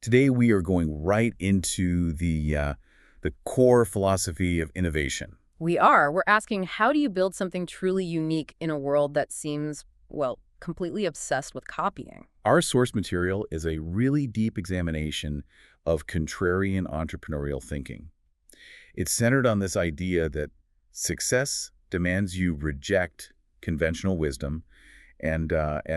Today we are going right into the core philosophy of innovation. We are. We're asking, how do you build something truly unique in a world that seems, well, completely obsessed with copying? Our source material is a really deep examination of contrarian entrepreneurial thinking. It's centered on this idea that success demands you reject conventional wisdom and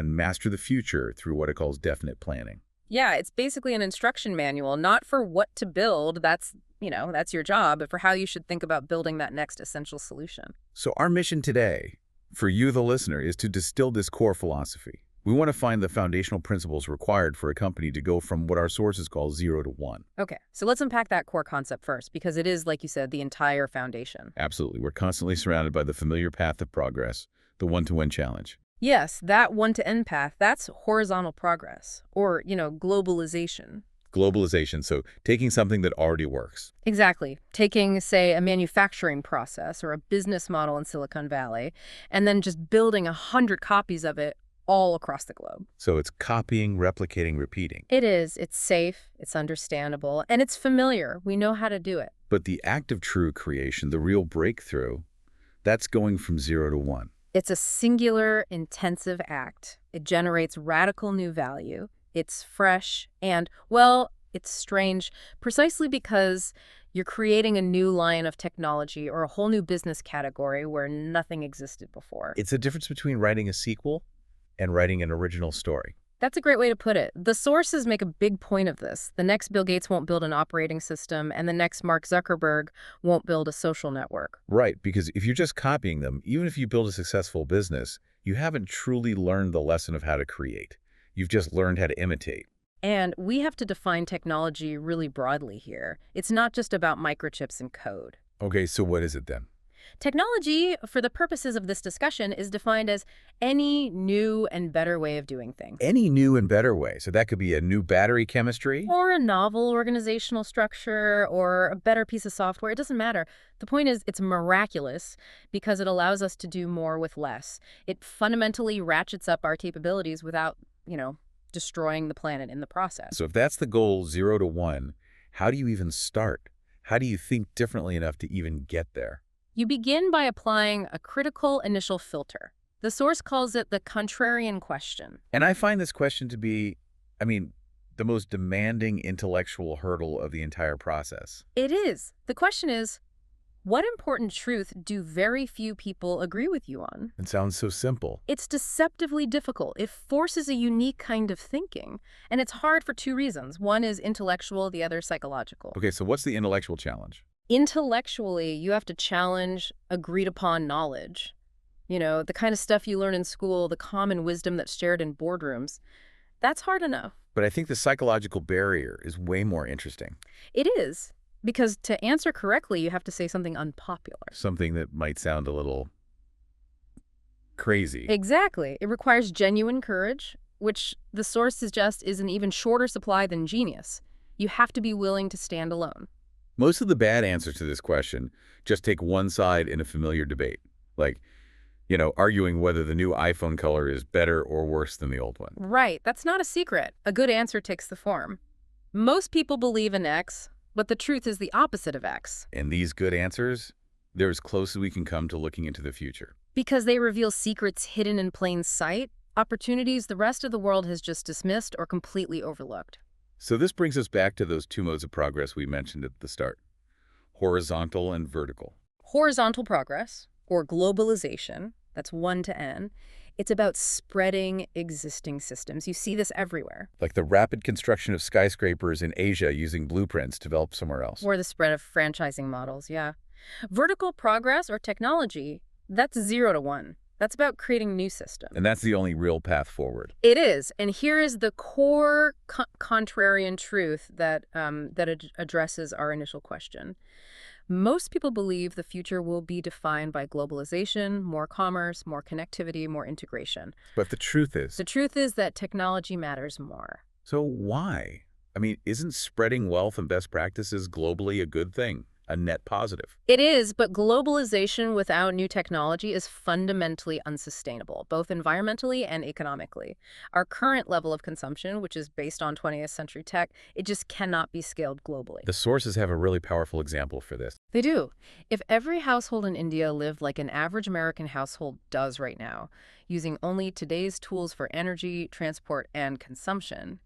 master the future through what it calls definite planning. Yeah, it's basically an instruction manual, not for what to build, that's your job, but for how you should think about building that next essential solution. So our mission today, for you, the listener, is to distill this core philosophy. We want to find the foundational principles required for a company to go from what our sources call 0 to 1. Okay, so let's unpack that core concept first, because it is, like you said, the entire foundation. Absolutely. We're constantly surrounded by the familiar path of progress, the one-to-one challenge. Yes, that one-to-end path, that's horizontal progress, or, globalization. Globalization, so taking something that already works. Exactly. Taking, say, a manufacturing process or a business model in Silicon Valley, and then just building 100 copies of it all across the globe. So it's copying, replicating, repeating. It is. It's safe, it's understandable, and it's familiar. We know how to do it. But the act of true creation, the real breakthrough, that's going from 0 to 1. It's a singular, intensive act. It generates radical new value. It's fresh and, well, it's strange precisely because you're creating a new line of technology or a whole new business category where nothing existed before. It's a difference between writing a sequel and writing an original story. That's a great way to put it. The sources make a big point of this. The next Bill Gates won't build an operating system, and the next Mark Zuckerberg won't build a social network. Right, because if you're just copying them, even if you build a successful business, you haven't truly learned the lesson of how to create. You've just learned how to imitate. And we have to define technology really broadly here. It's not just about microchips and code. Okay, so what is it then? Technology, for the purposes of this discussion, is defined as any new and better way of doing things. Any new and better way. So that could be a new battery chemistry. Or a novel organizational structure, or a better piece of software. It doesn't matter. The point is, it's miraculous because it allows us to do more with less. It fundamentally ratchets up our capabilities without, destroying the planet in the process. So if that's the goal, 0 to 1, how do you even start? How do you think differently enough to even get there? You begin by applying a critical initial filter. The source calls it the contrarian question. And I find this question to be, the most demanding intellectual hurdle of the entire process. It is. The question is, what important truth do very few people agree with you on? It sounds so simple. It's deceptively difficult. It forces a unique kind of thinking. And it's hard for two reasons. One is intellectual, the other psychological. Okay, so what's the intellectual challenge? Intellectually, you have to challenge agreed upon knowledge. The kind of stuff you learn in school, the common wisdom that's shared in boardrooms. That's hard enough. But I think the psychological barrier is way more interesting. It is. Because to answer correctly, you have to say something unpopular. Something that might sound a little crazy. Exactly. It requires genuine courage, which the source suggests is an even shorter supply than genius. You have to be willing to stand alone. Most of the bad answers to this question just take one side in a familiar debate. Like, arguing whether the new iPhone color is better or worse than the old one. Right. That's not a secret. A good answer takes the form. Most people believe in X, but the truth is the opposite of X. And these good answers, they're as close as we can come to looking into the future. Because they reveal secrets hidden in plain sight, opportunities the rest of the world has just dismissed or completely overlooked. So this brings us back to those two modes of progress we mentioned at the start, horizontal and vertical. Horizontal progress, or globalization, that's 1 to N, it's about spreading existing systems. You see this everywhere. Like the rapid construction of skyscrapers in Asia using blueprints developed somewhere else. Or the spread of franchising models, yeah. Vertical progress or technology, that's 0 to 1. That's about creating new systems. And that's the only real path forward. It is. And here is the core contrarian truth that addresses our initial question. Most people believe the future will be defined by globalization, more commerce, more connectivity, more integration. But the truth is? The truth is that technology matters more. So why? Isn't spreading wealth and best practices globally a good thing? a net positive. It is, but globalization without new technology is fundamentally unsustainable, both environmentally and economically. Our current level of consumption, which is based on 20th century tech, it just cannot be scaled globally. The sources have a really powerful example for this. They do. If every household in India lived like an average American household does right now, using only today's tools for energy, transport, and consumption,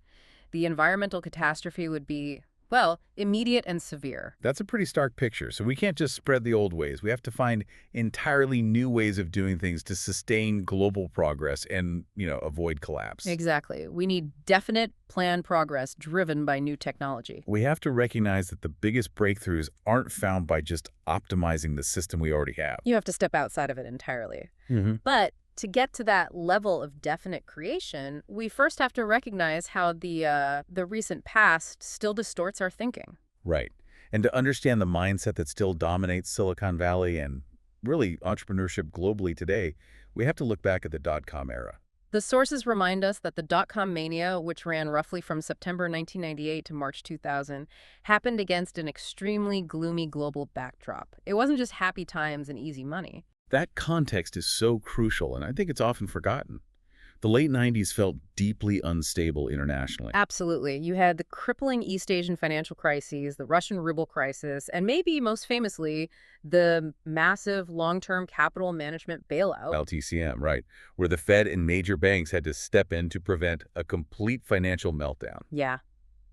the environmental catastrophe would be, well, immediate and severe. That's a pretty stark picture. So we can't just spread the old ways. We have to find entirely new ways of doing things to sustain global progress and, avoid collapse. Exactly. We need definite, planned progress driven by new technology. We have to recognize that the biggest breakthroughs aren't found by just optimizing the system we already have. You have to step outside of it entirely. Mm-hmm. But to get to that level of definite creation, we first have to recognize how the recent past still distorts our thinking. Right. And to understand the mindset that still dominates Silicon Valley and really entrepreneurship globally today, we have to look back at the dot-com era. The sources remind us that the dot-com mania, which ran roughly from September 1998 to March 2000, happened against an extremely gloomy global backdrop. It wasn't just happy times and easy money. That context is so crucial, and I think it's often forgotten. The late 90s felt deeply unstable internationally. Absolutely. You had the crippling East Asian financial crises, the Russian ruble crisis, and maybe most famously, the massive long-term capital management bailout. LTCM, right, where the Fed and major banks had to step in to prevent a complete financial meltdown. Yeah.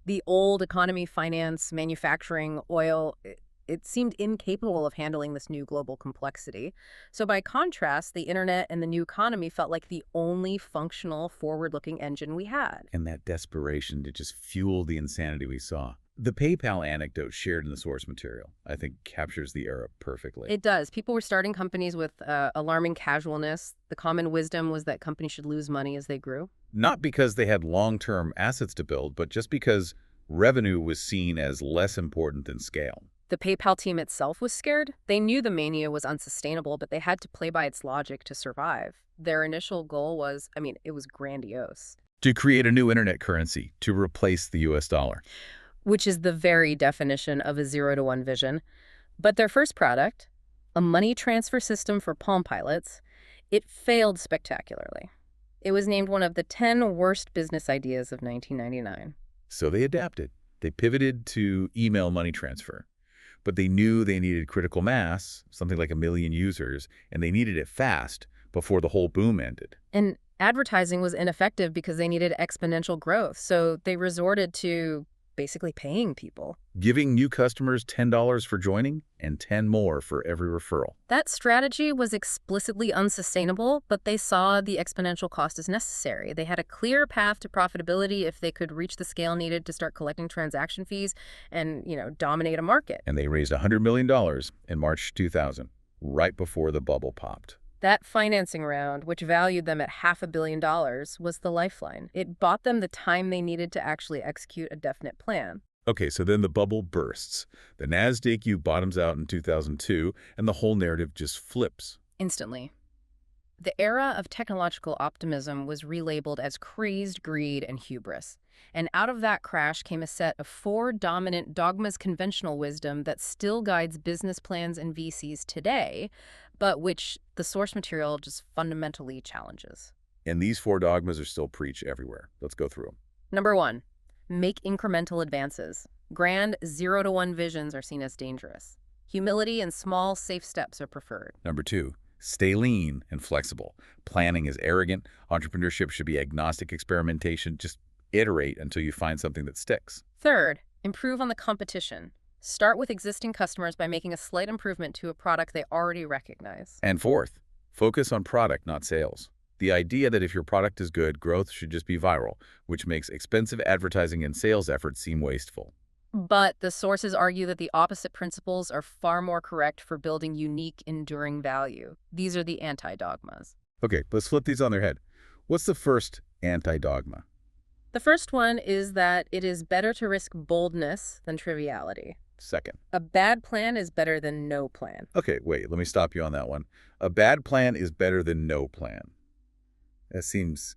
The old economy, finance, manufacturing, oil, it seemed incapable of handling this new global complexity. So by contrast, the internet and the new economy felt like the only functional, forward-looking engine we had. And that desperation to just fuel the insanity we saw. The PayPal anecdote shared in the source material, I think, captures the era perfectly. It does. People were starting companies with alarming casualness. The common wisdom was that companies should lose money as they grew. Not because they had long-term assets to build, but just because revenue was seen as less important than scale. The PayPal team itself was scared. They knew the mania was unsustainable, but they had to play by its logic to survive. Their initial goal was, it was grandiose. To create a new internet currency to replace the US dollar. Which is the very definition of a 0-to-1 vision. But their first product, a money transfer system for Palm Pilots, it failed spectacularly. It was named one of the 10 worst business ideas of 1999. So they adapted. They pivoted to email money transfer. But they knew they needed critical mass, something like 1 million users, and they needed it fast before the whole boom ended. And advertising was ineffective because they needed exponential growth, so they resorted to basically paying people. Giving new customers $10 for joining and 10 more for every referral. That strategy was explicitly unsustainable, but they saw the exponential cost as necessary. They had a clear path to profitability if they could reach the scale needed to start collecting transaction fees and, dominate a market. And they raised $100 million in March 2000, right before the bubble popped. That financing round, which valued them at $500 million, was the lifeline. It bought them the time they needed to actually execute a definite plan. Okay, so then the bubble bursts. The NASDAQ bottoms out in 2002, and the whole narrative just flips. Instantly. The era of technological optimism was relabeled as crazed greed and hubris. And out of that crash came a set of 4 dominant dogmas conventional wisdom that still guides business plans and VCs today, but which the source material just fundamentally challenges. And these 4 dogmas are still preached everywhere. Let's go through them. Number 1, make incremental advances. Grand 0-to-1 visions are seen as dangerous. Humility and small, safe steps are preferred. Number 2, stay lean and flexible. Planning is arrogant. Entrepreneurship should be agnostic experimentation. Just iterate until you find something that sticks. Third, improve on the competition. Start with existing customers by making a slight improvement to a product they already recognize. And fourth, focus on product, not sales. The idea that if your product is good, growth should just be viral, which makes expensive advertising and sales efforts seem wasteful. But the sources argue that the opposite principles are far more correct for building unique, enduring value. These are the anti-dogmas. Okay, let's flip these on their head. What's the first anti-dogma? The first one is that it is better to risk boldness than triviality. Second. A bad plan is better than no plan. Okay, wait, let me stop you on that one. A bad plan is better than no plan. That seems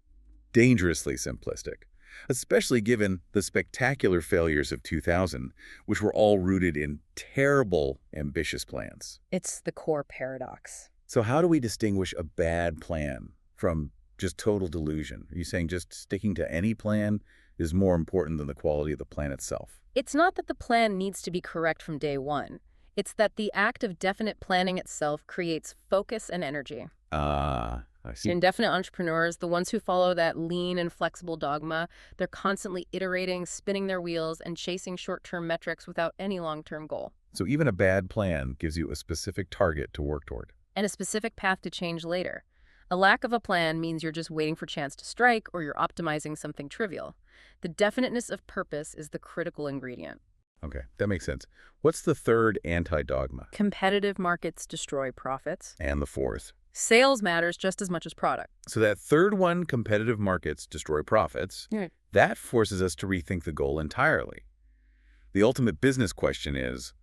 dangerously simplistic. especially given the spectacular failures of 2000, which were all rooted in terrible, ambitious plans. It's the core paradox. So how do we distinguish a bad plan from just total delusion? Are you saying just sticking to any plan is more important than the quality of the plan itself? It's not that the plan needs to be correct from day one. It's that the act of definite planning itself creates focus and energy. I see. Indefinite entrepreneurs, the ones who follow that lean and flexible dogma, they're constantly iterating, spinning their wheels, and chasing short-term metrics without any long-term goal. So even a bad plan gives you a specific target to work toward. And a specific path to change later. A lack of a plan means you're just waiting for chance to strike or you're optimizing something trivial. The definiteness of purpose is the critical ingredient. Okay, that makes sense. What's the third anti-dogma? Competitive markets destroy profits. And the fourth? Sales matters just as much as product. So that third one, competitive markets destroy profits, that forces us to rethink the goal entirely. The ultimate business question is,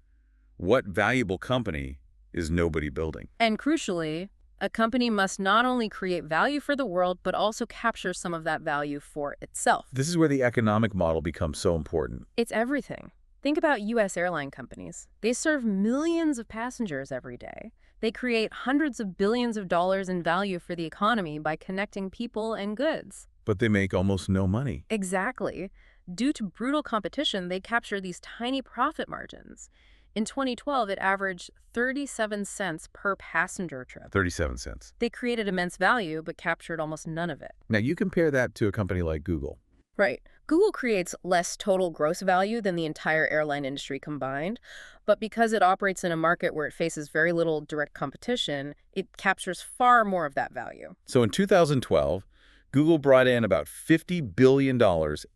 what valuable company is nobody building? And crucially, a company must not only create value for the world, but also capture some of that value for itself. This is where the economic model becomes so important. It's everything. Think about U.S. airline companies. They serve millions of passengers every day. They create hundreds of billions of dollars in value for the economy by connecting people and goods. But they make almost no money. Exactly. Due to brutal competition, they capture these tiny profit margins. In 2012, it averaged 37 cents per passenger trip. 37 cents. They created immense value, but captured almost none of it. Now you compare that to a company like Google. Right. Google creates less total gross value than the entire airline industry combined, but because it operates in a market where it faces very little direct competition, it captures far more of that value. So in 2012, Google brought in about $50 billion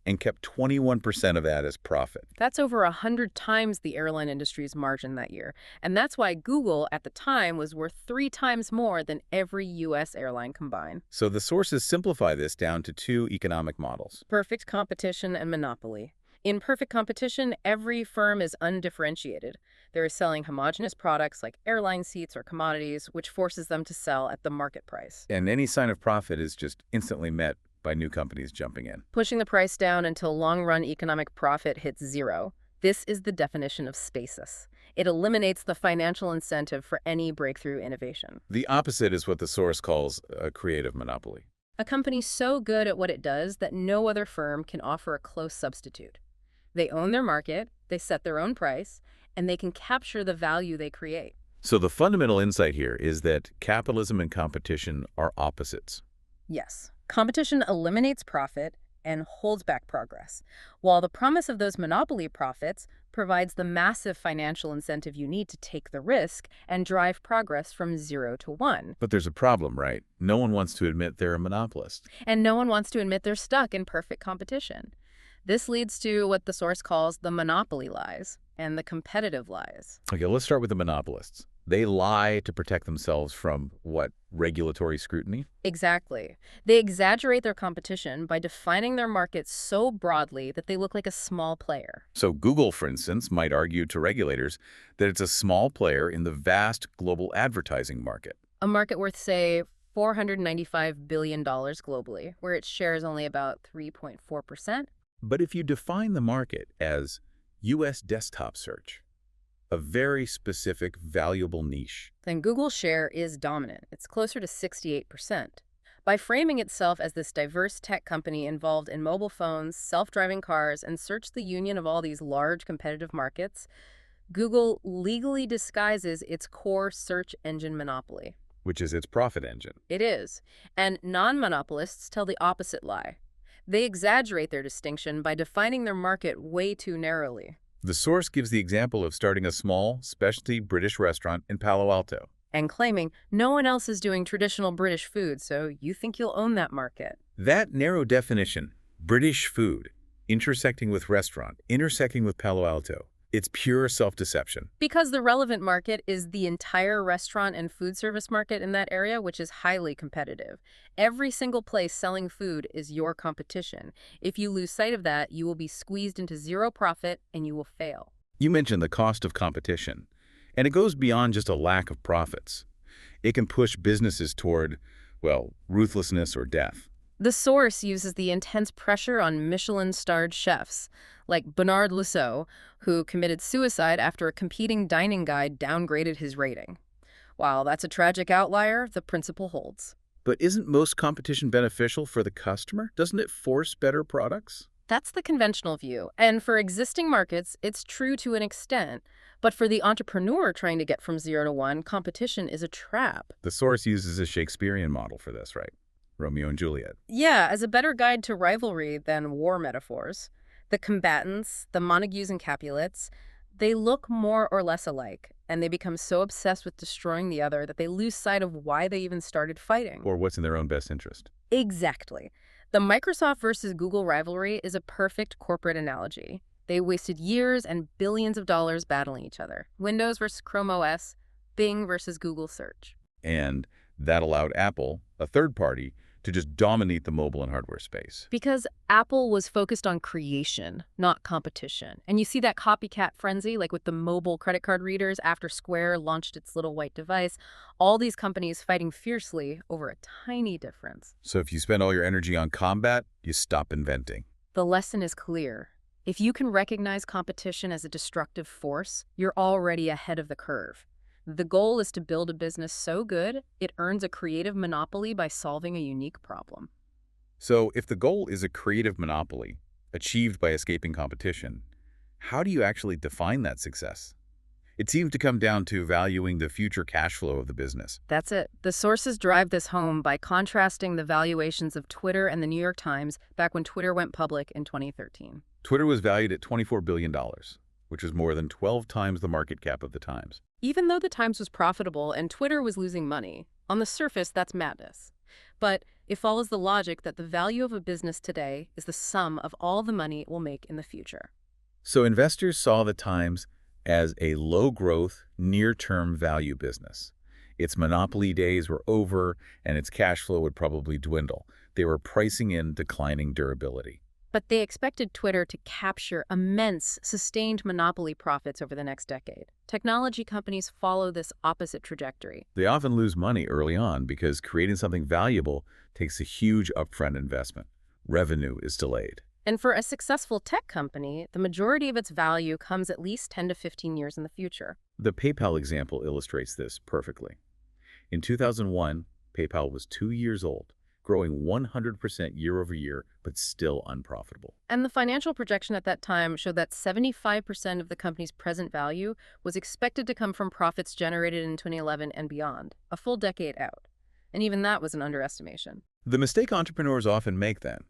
and kept 21% of that as profit. That's over 100 times the airline industry's margin that year. And that's why Google, at the time, was worth 3 times more than every U.S. airline combined. So the sources simplify this down to two economic models. Perfect competition and monopoly. In perfect competition, every firm is undifferentiated. They're selling homogeneous products like airline seats or commodities, which forces them to sell at the market price. And any sign of profit is just instantly met by new companies jumping in. Pushing the price down until long-run economic profit hits zero. This is the definition of stasis. It eliminates the financial incentive for any breakthrough innovation. The opposite is what the source calls a creative monopoly. A company so good at what it does that no other firm can offer a close substitute. They own their market, they set their own price, and they can capture the value they create. So the fundamental insight here is that capitalism and competition are opposites. Yes, competition eliminates profit and holds back progress, while the promise of those monopoly profits provides the massive financial incentive you need to take the risk and drive progress from 0 to 1. But there's a problem, right? No one wants to admit they're a monopolist. And no one wants to admit they're stuck in perfect competition. This leads to what the source calls the monopoly lies and the competitive lies. Okay, let's start with the monopolists. They lie to protect themselves from, what, regulatory scrutiny? Exactly. They exaggerate their competition by defining their market so broadly that they look like a small player. So Google, for instance, might argue to regulators that it's a small player in the vast global advertising market. A market worth, say, $495 billion globally, where its share is only about 3.4%. But if you define the market as U.S. desktop search, a very specific, valuable niche, then Google's share is dominant. It's closer to 68%. By framing itself as this diverse tech company involved in mobile phones, self-driving cars, and search the union of all these large competitive markets, Google legally disguises its core search engine monopoly. which is its profit engine. It is. And non-monopolists tell the opposite lie. They exaggerate their distinction by defining their market way too narrowly. The source gives the example of starting a small, specialty British restaurant in Palo Alto. And claiming no one else is doing traditional British food, so you think you'll own that market. That narrow definition, British food, intersecting with restaurant, intersecting with Palo Alto, it's pure self-deception. Because the relevant market is the entire restaurant and food service market in that area, which is highly competitive. Every single place selling food is your competition. If you lose sight of that, you will be squeezed into zero profit and you will fail. You mentioned the cost of competition, and it goes beyond just a lack of profits. It can push businesses toward, well, ruthlessness or death. The source uses the intense pressure on Michelin-starred chefs, like Bernard Loiseau, who committed suicide after a competing dining guide downgraded his rating. While that's a tragic outlier, the principle holds. But isn't most competition beneficial for the customer? Doesn't it force better products? That's the conventional view, and for existing markets, it's true to an extent. But for the entrepreneur trying to get from 0 to 1, competition is a trap. The source uses a Shakespearean model for this, right? Romeo and Juliet. Yeah, as a better guide to rivalry than war metaphors. The combatants, the Montagues and Capulets, they look more or less alike, and they become so obsessed with destroying the other that they lose sight of why they even started fighting. Or what's in their own best interest. Exactly. The Microsoft versus Google rivalry is a perfect corporate analogy. They wasted years and billions of dollars battling each other. Windows versus Chrome OS, Bing versus Google Search. And that allowed Apple, a third party, to just dominate the mobile and hardware space. Because Apple was focused on creation, not competition. And you see that copycat frenzy, like with the mobile credit card readers after Square launched its little white device. All these companies fighting fiercely over a tiny difference. So if you spend all your energy on combat, you stop inventing. The lesson is clear. If you can recognize competition as a destructive force, you're already ahead of the curve. The goal is to build a business so good, it earns a creative monopoly by solving a unique problem. So if the goal is a creative monopoly, achieved by escaping competition, how do you actually define that success? It seems to come down to valuing the future cash flow of the business. That's it. The sources drive this home by contrasting the valuations of Twitter and the New York Times back when Twitter went public in 2013. Twitter was valued at $24 billion, which is more than 12 times the market cap of the Times. Even though the Times was profitable and Twitter was losing money, on the surface that's madness. But it follows the logic that the value of a business today is the sum of all the money it will make in the future. So investors saw the Times as a low-growth, near-term value business. Its monopoly days were over, and its cash flow would probably dwindle. They were pricing in declining durability. But they expected Twitter to capture immense, sustained monopoly profits over the next decade. Technology companies follow this opposite trajectory. They often lose money early on because creating something valuable takes a huge upfront investment. Revenue is delayed. And for a successful tech company, the majority of its value comes at least 10 to 15 years in the future. The PayPal example illustrates this perfectly. In 2001, PayPal was 2 years old, growing 100% year over year, but still unprofitable. And the financial projection at that time showed that 75% of the company's present value was expected to come from profits generated in 2011 and beyond, a full decade out. And even that was an underestimation. The mistake entrepreneurs often make then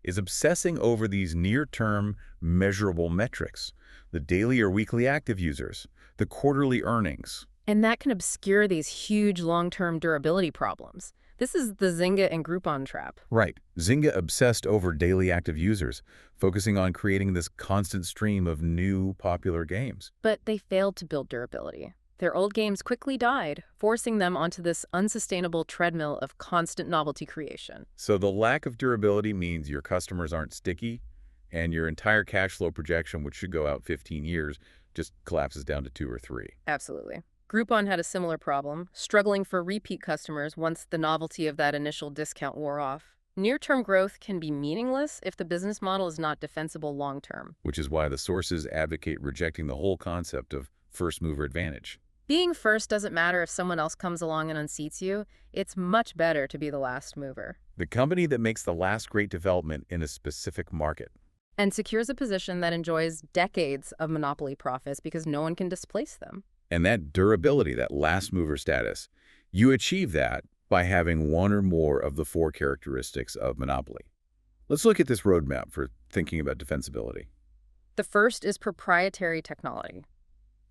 is obsessing over these near-term measurable metrics, the daily or weekly active users, the quarterly earnings. And that can obscure these huge long-term durability problems. This is the Zynga and Groupon trap. Right. Zynga obsessed over daily active users, focusing on creating this constant stream of new popular games. But they failed to build durability. Their old games quickly died, forcing them onto this unsustainable treadmill of constant novelty creation. So the lack of durability means your customers aren't sticky, and your entire cash flow projection, which should go out 15 years, just collapses down to 2 or 3. Absolutely. Groupon had a similar problem, struggling for repeat customers once the novelty of that initial discount wore off. Near-term growth can be meaningless if the business model is not defensible long-term. Which is why the sources advocate rejecting the whole concept of first-mover advantage. Being first doesn't matter if someone else comes along and unseats you. It's much better to be the last mover. The company that makes the last great development in a specific market. And secures a position that enjoys decades of monopoly profits because no one can displace them. And that durability, that last mover status, you achieve that by having one or more of the 4 characteristics of monopoly. Let's look at this roadmap for thinking about defensibility. The first is proprietary technology.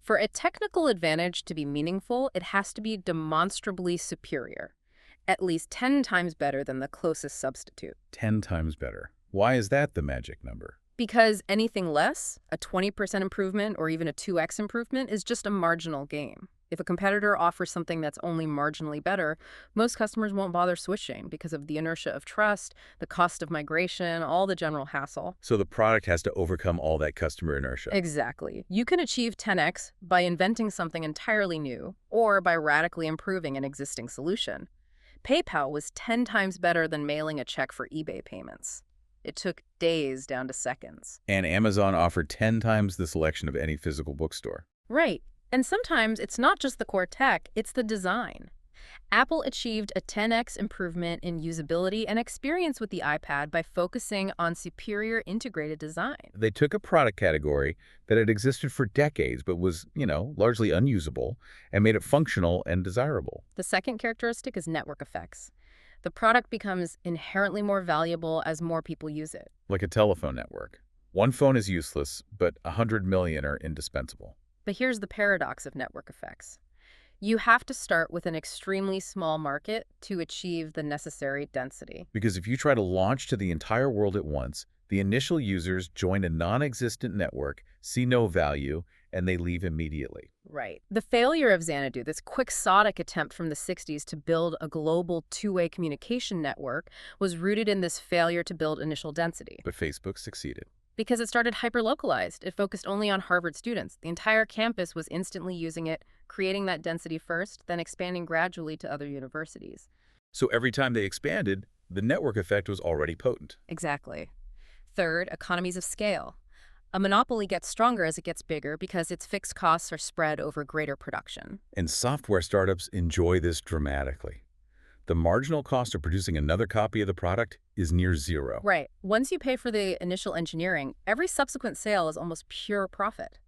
For a technical advantage to be meaningful, it has to be demonstrably superior, at least 10 times better than the closest substitute. 10 times better. Why is that the magic number? Because anything less, a 20% improvement or even a 2x improvement, is just a marginal gain. If a competitor offers something that's only marginally better, most customers won't bother switching because of the inertia of trust, the cost of migration, all the general hassle. So the product has to overcome all that customer inertia. Exactly. You can achieve 10x by inventing something entirely new or by radically improving an existing solution. PayPal was 10 times better than mailing a check for eBay payments. It took days down to seconds. And Amazon offered 10 times the selection of any physical bookstore. Right. And sometimes it's not just the core tech, it's the design. Apple achieved a 10x improvement in usability and experience with the iPad by focusing on superior integrated design. They took a product category that had existed for decades but was, largely unusable and made it functional and desirable. The second characteristic is network effects. The product becomes inherently more valuable as more people use it. Like a telephone network. One phone is useless, but 100 million are indispensable. But here's the paradox of network effects. You have to start with an extremely small market to achieve the necessary density. Because if you try to launch to the entire world at once, the initial users join a non-existent network, see no value, and they leave immediately. Right. The failure of Xanadu, this quixotic attempt from the 60s to build a global two-way communication network, was rooted in this failure to build initial density. But Facebook succeeded. Because it started hyper-localized. It focused only on Harvard students. The entire campus was instantly using it, creating that density first, then expanding gradually to other universities. So every time they expanded, the network effect was already potent. Exactly. Third, economies of scale. A monopoly gets stronger as it gets bigger because its fixed costs are spread over greater production. And software startups enjoy this dramatically. The marginal cost of producing another copy of the product is near zero. Right. Once you pay for the initial engineering, every subsequent sale is almost pure profit.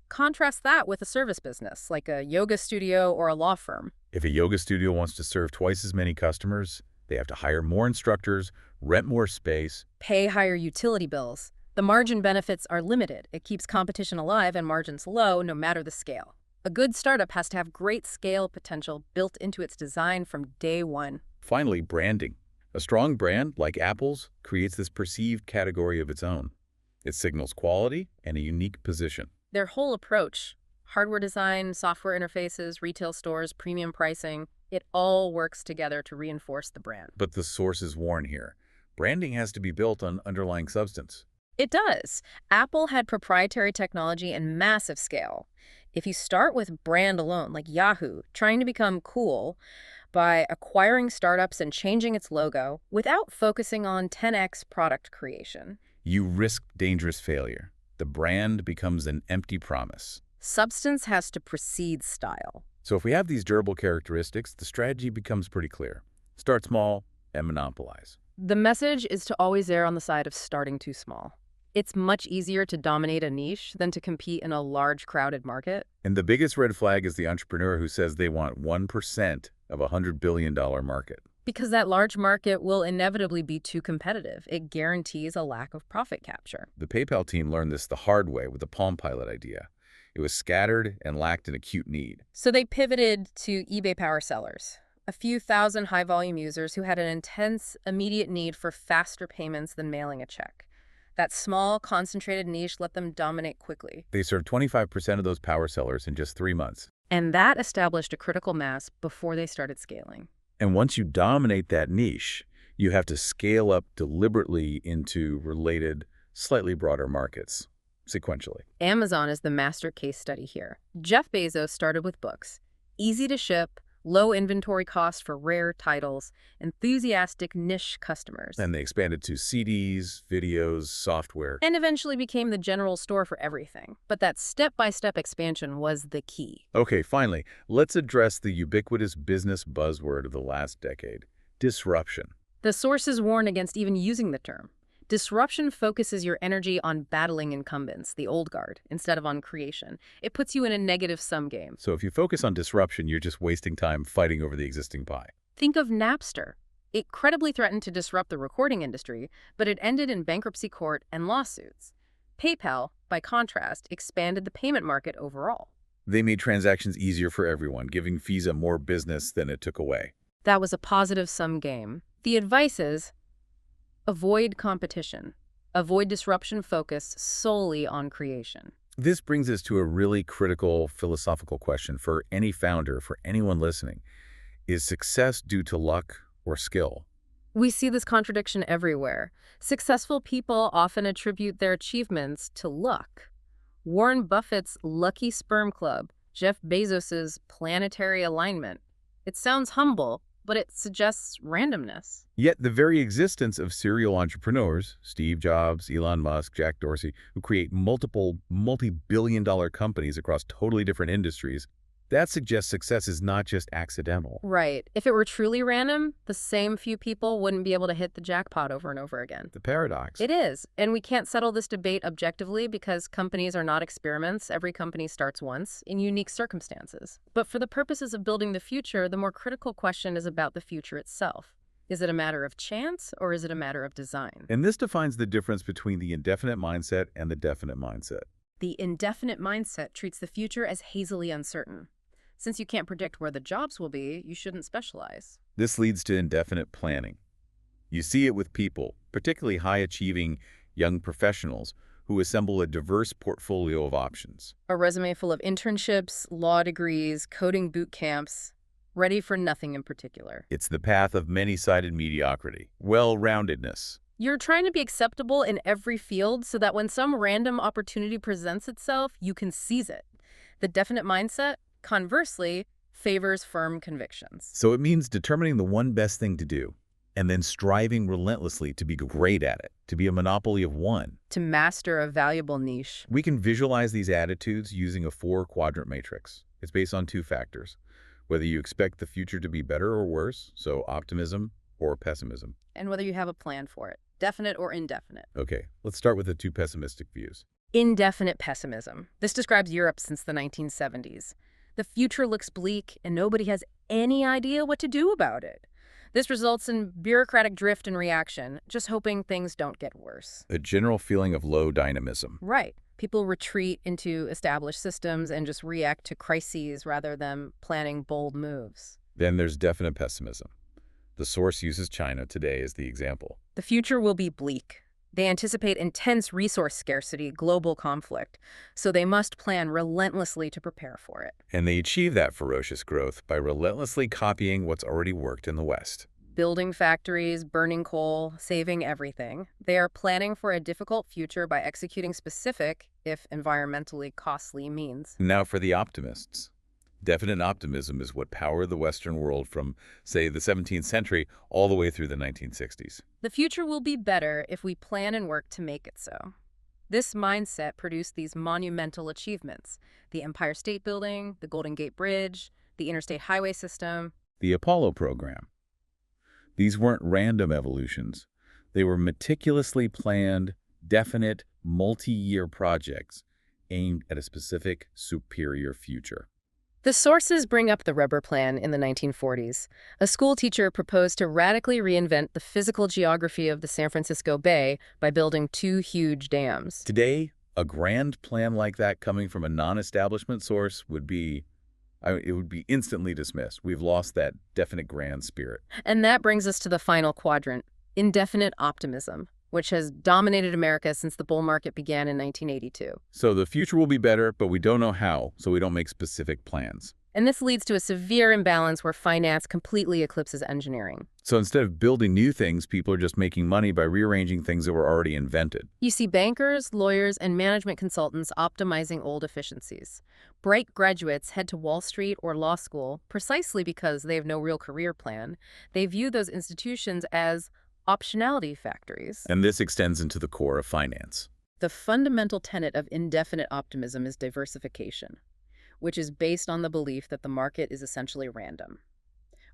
Contrast that with a service business, like a yoga studio or a law firm. If a yoga studio wants to serve twice as many customers, they have to hire more instructors, rent more space, pay higher utility bills. The margin benefits are limited. It keeps competition alive and margins low no matter the scale. A good startup has to have great scale potential built into its design from day one. Finally, branding. A strong brand, like Apple's, creates this perceived category of its own. It signals quality and a unique position. Their whole approach, hardware design, software interfaces, retail stores, premium pricing, it all works together to reinforce the brand. But the source is worn here. Branding has to be built on underlying substance. It does. Apple had proprietary technology and massive scale. If you start with brand alone, like Yahoo, trying to become cool by acquiring startups and changing its logo without focusing on 10x product creation, You risk dangerous failure. The brand becomes an empty promise. substance has to precede style. So if we have these durable characteristics, the strategy becomes pretty clear. Start small and monopolize. The message is to always err on the side of starting too small. It's much easier to dominate a niche than to compete in a large, crowded market. And the biggest red flag is the entrepreneur who says they want 1% of a $100 billion market. Because that large market will inevitably be too competitive. It guarantees a lack of profit capture. The PayPal team learned this the hard way with the Palm Pilot idea. It was scattered and lacked an acute need. So they pivoted to eBay power sellers, a few thousand high-volume users who had an intense, immediate need for faster payments than mailing a check. That small, concentrated niche let them dominate quickly. They served 25% of those power sellers in just 3 months. And that established a critical mass before they started scaling. And once you dominate that niche, you have to scale up deliberately into related, slightly broader markets, sequentially. Amazon is the master case study here. Jeff Bezos started with books. Easy to ship, low inventory costs for rare titles, enthusiastic niche customers. Then they expanded to CDs, videos, software. And eventually became the general store for everything. But that step-by-step expansion was the key. Okay, finally, let's address the ubiquitous business buzzword of the last decade, disruption. The sources warn against even using the term. Disruption focuses your energy on battling incumbents, the old guard, instead of on creation. It puts you in a negative-sum game. So if you focus on disruption, you're just wasting time fighting over the existing pie. Think of Napster. It credibly threatened to disrupt the recording industry, but it ended in bankruptcy court and lawsuits. PayPal, by contrast, expanded the payment market overall. They made transactions easier for everyone, giving Visa more business than it took away. That was a positive-sum game. The advice is, avoid competition. Avoid disruption focused solely on creation. This brings us to a really critical philosophical question for any founder, for anyone listening. Is success due to luck or skill? We see this contradiction everywhere. Successful people often attribute their achievements to luck. Warren Buffett's lucky sperm club, Jeff Bezos's planetary alignment. It sounds humble, but it suggests randomness. Yet the very existence of serial entrepreneurs, Steve Jobs, Elon Musk, Jack Dorsey, who create multiple multi-billion-dollar companies across totally different industries, that suggests success is not just accidental. Right. If it were truly random, the same few people wouldn't be able to hit the jackpot over and over again. The paradox. It is. And we can't settle this debate objectively because companies are not experiments. Every company starts once in unique circumstances. But for the purposes of building the future, the more critical question is about the future itself. Is it a matter of chance or is it a matter of design? And this defines the difference between the indefinite mindset and the definite mindset. The indefinite mindset treats the future as hazily uncertain. Since you can't predict where the jobs will be, you shouldn't specialize. This leads to indefinite planning. You see it with people, particularly high-achieving young professionals, who assemble a diverse portfolio of options. A resume full of internships, law degrees, coding boot camps, ready for nothing in particular. It's the path of many-sided mediocrity, well-roundedness. You're trying to be acceptable in every field so that when some random opportunity presents itself, you can seize it. The definite mindset, conversely, favors firm convictions. So it means determining the one best thing to do, and then striving relentlessly to be great at it, to be a monopoly of one. To master a valuable niche. We can visualize these attitudes using a 4-quadrant matrix. It's based on 2 factors: whether you expect the future to be better or worse, so optimism or pessimism. And whether you have a plan for it, definite or indefinite. Okay, let's start with the 2 pessimistic views. Indefinite pessimism. This describes Europe since the 1970s. The future looks bleak, and nobody has any idea what to do about it. This results in bureaucratic drift and reaction, just hoping things don't get worse. A general feeling of low dynamism. Right. People retreat into established systems and just react to crises rather than planning bold moves. Then there's definite pessimism. The source uses China today as the example. The future will be bleak. They anticipate intense resource scarcity, global conflict, so they must plan relentlessly to prepare for it. And they achieve that ferocious growth by relentlessly copying what's already worked in the West. Building factories, burning coal, saving everything. They are planning for a difficult future by executing specific, if environmentally costly, means. Now for the optimists. Definite optimism is what powered the Western world from, say, the 17th century all the way through the 1960s. The future will be better if we plan and work to make it so. This mindset produced these monumental achievements: the Empire State Building, the Golden Gate Bridge, the interstate highway system. The Apollo program. These weren't random evolutions. They were meticulously planned, definite, multi-year projects aimed at a specific, superior future. The sources bring up the rubber plan in the 1940s. A school teacher proposed to radically reinvent the physical geography of the San Francisco Bay by building 2 huge dams. Today, a grand plan like that coming from a non-establishment source would be instantly dismissed. We've lost that definite grand spirit. And that brings us to the final quadrant, indefinite optimism, which has dominated America since the bull market began in 1982. So the future will be better, but we don't know how, so we don't make specific plans. And this leads to a severe imbalance where finance completely eclipses engineering. So instead of building new things, people are just making money by rearranging things that were already invented. You see bankers, lawyers, and management consultants optimizing old efficiencies. Bright graduates head to Wall Street or law school precisely because they have no real career plan. They view those institutions as optionality factories. And this extends into the core of finance. The fundamental tenet of indefinite optimism is diversification, which is based on the belief that the market is essentially random.